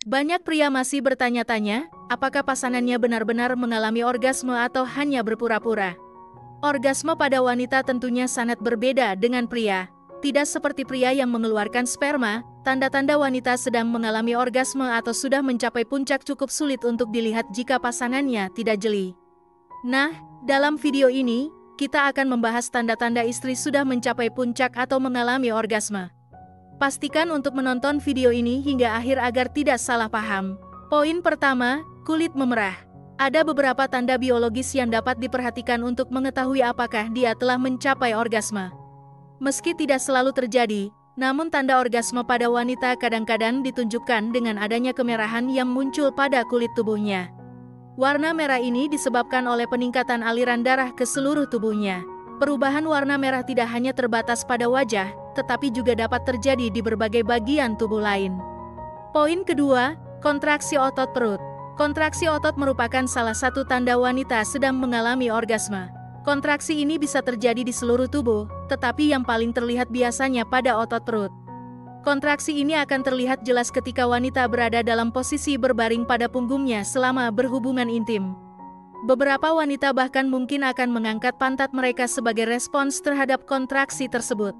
Banyak pria masih bertanya-tanya, apakah pasangannya benar-benar mengalami orgasme atau hanya berpura-pura. Orgasme pada wanita tentunya sangat berbeda dengan pria. Tidak seperti pria yang mengeluarkan sperma, tanda-tanda wanita sedang mengalami orgasme atau sudah mencapai puncak cukup sulit untuk dilihat jika pasangannya tidak jeli. Nah, dalam video ini, kita akan membahas tanda-tanda istri sudah mencapai puncak atau mengalami orgasme. Pastikan untuk menonton video ini hingga akhir agar tidak salah paham. Poin pertama, kulit memerah. Ada beberapa tanda biologis yang dapat diperhatikan untuk mengetahui apakah dia telah mencapai orgasme. Meski tidak selalu terjadi, namun tanda orgasme pada wanita kadang-kadang ditunjukkan dengan adanya kemerahan yang muncul pada kulit tubuhnya. Warna merah ini disebabkan oleh peningkatan aliran darah ke seluruh tubuhnya. Perubahan warna merah tidak hanya terbatas pada wajah, tetapi juga dapat terjadi di berbagai bagian tubuh lain. Poin kedua, kontraksi otot perut. Kontraksi otot merupakan salah satu tanda wanita sedang mengalami orgasme. Kontraksi ini bisa terjadi di seluruh tubuh, tetapi yang paling terlihat biasanya pada otot perut. Kontraksi ini akan terlihat jelas ketika wanita berada dalam posisi berbaring pada punggungnya selama berhubungan intim. Beberapa wanita bahkan mungkin akan mengangkat pantat mereka sebagai respons terhadap kontraksi tersebut.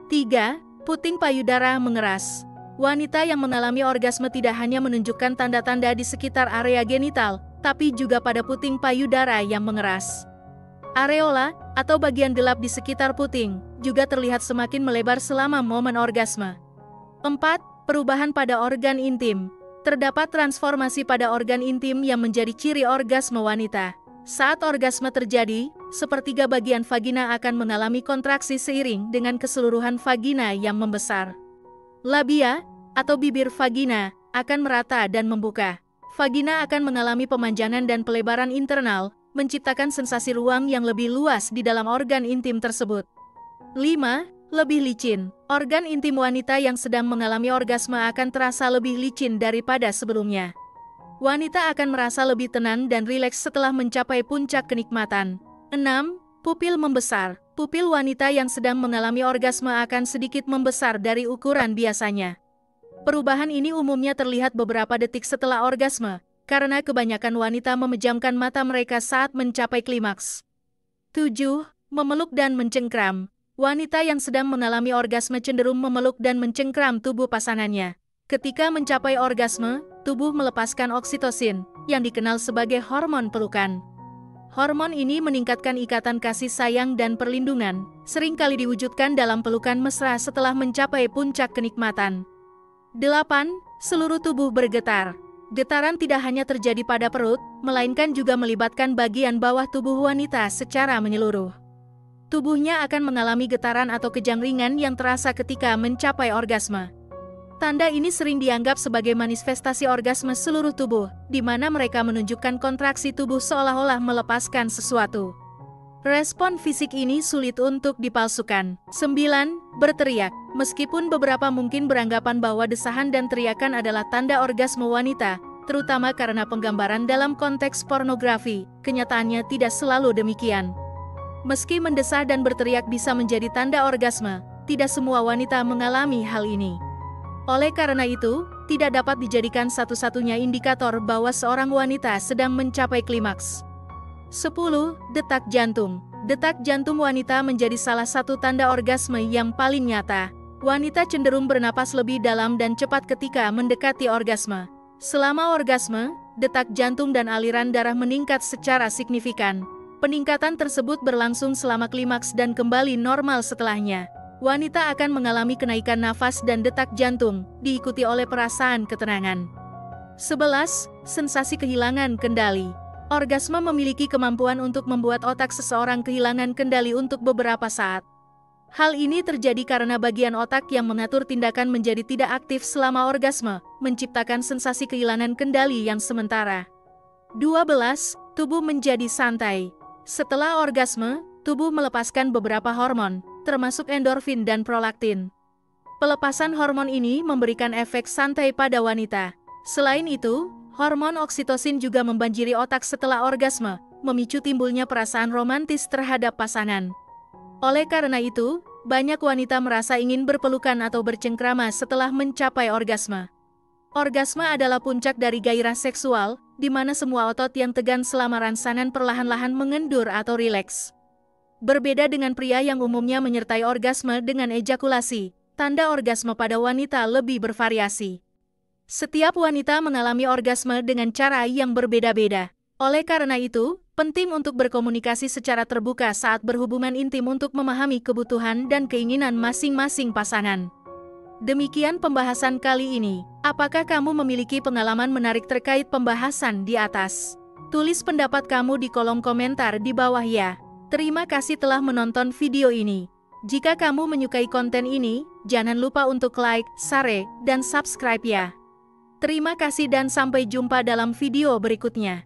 3. Puting payudara mengeras. Wanita yang mengalami orgasme tidak hanya menunjukkan tanda-tanda di sekitar area genital, tapi juga pada puting payudara yang mengeras. Areola, atau bagian gelap di sekitar puting, juga terlihat semakin melebar selama momen orgasme. 4. Perubahan pada organ intim. Terdapat transformasi pada organ intim yang menjadi ciri orgasme wanita. Saat orgasme terjadi, sepertiga bagian vagina akan mengalami kontraksi seiring dengan keseluruhan vagina yang membesar. Labia, atau bibir vagina, akan merata dan membuka. Vagina akan mengalami pemanjangan dan pelebaran internal, menciptakan sensasi ruang yang lebih luas di dalam organ intim tersebut. 5. Lebih licin. Organ intim wanita yang sedang mengalami orgasme akan terasa lebih licin daripada sebelumnya. Wanita akan merasa lebih tenang dan rileks setelah mencapai puncak kenikmatan. 6. Pupil membesar. Pupil wanita yang sedang mengalami orgasme akan sedikit membesar dari ukuran biasanya. Perubahan ini umumnya terlihat beberapa detik setelah orgasme, karena kebanyakan wanita memejamkan mata mereka saat mencapai klimaks. 7. Memeluk dan mencengkram. Wanita yang sedang mengalami orgasme cenderung memeluk dan mencengkram tubuh pasangannya. Ketika mencapai orgasme, tubuh melepaskan oksitosin, yang dikenal sebagai hormon pelukan. Hormon ini meningkatkan ikatan kasih sayang dan perlindungan, seringkali diwujudkan dalam pelukan mesra setelah mencapai puncak kenikmatan. 8. Seluruh tubuh bergetar. Getaran tidak hanya terjadi pada perut, melainkan juga melibatkan bagian bawah tubuh wanita secara menyeluruh. Tubuhnya akan mengalami getaran atau kejang ringan yang terasa ketika mencapai orgasme. Tanda ini sering dianggap sebagai manifestasi orgasme seluruh tubuh, di mana mereka menunjukkan kontraksi tubuh seolah-olah melepaskan sesuatu. Respon fisik ini sulit untuk dipalsukan. 9. Berteriak. Meskipun beberapa mungkin beranggapan bahwa desahan dan teriakan adalah tanda orgasme wanita, terutama karena penggambaran dalam konteks pornografi, kenyataannya tidak selalu demikian. Meski mendesah dan berteriak bisa menjadi tanda orgasme, tidak semua wanita mengalami hal ini. Oleh karena itu, tidak dapat dijadikan satu-satunya indikator bahwa seorang wanita sedang mencapai klimaks. 10. Detak jantung. Detak jantung wanita menjadi salah satu tanda orgasme yang paling nyata. Wanita cenderung bernapas lebih dalam dan cepat ketika mendekati orgasme. Selama orgasme, detak jantung dan aliran darah meningkat secara signifikan. Peningkatan tersebut berlangsung selama klimaks dan kembali normal setelahnya. Wanita akan mengalami kenaikan nafas dan detak jantung, diikuti oleh perasaan ketenangan. 11. Sensasi kehilangan kendali. Orgasme memiliki kemampuan untuk membuat otak seseorang kehilangan kendali untuk beberapa saat. Hal ini terjadi karena bagian otak yang mengatur tindakan menjadi tidak aktif selama orgasme, menciptakan sensasi kehilangan kendali yang sementara. 12. Tubuh menjadi santai. Setelah orgasme, tubuh melepaskan beberapa hormon, termasuk endorfin dan prolaktin. Pelepasan hormon ini memberikan efek santai pada wanita. Selain itu, hormon oksitosin juga membanjiri otak setelah orgasme, memicu timbulnya perasaan romantis terhadap pasangan. Oleh karena itu, banyak wanita merasa ingin berpelukan atau bercengkrama setelah mencapai orgasme. Orgasme adalah puncak dari gairah seksual, di mana semua otot yang tegang selama rangsangan perlahan-lahan mengendur atau rileks. Berbeda dengan pria yang umumnya menyertai orgasme dengan ejakulasi, tanda orgasme pada wanita lebih bervariasi. Setiap wanita mengalami orgasme dengan cara yang berbeda-beda. Oleh karena itu, penting untuk berkomunikasi secara terbuka saat berhubungan intim untuk memahami kebutuhan dan keinginan masing-masing pasangan. Demikian pembahasan kali ini. Apakah kamu memiliki pengalaman menarik terkait pembahasan di atas? Tulis pendapat kamu di kolom komentar di bawah ya. Terima kasih telah menonton video ini. Jika kamu menyukai konten ini, jangan lupa untuk like, share, dan subscribe ya. Terima kasih dan sampai jumpa dalam video berikutnya.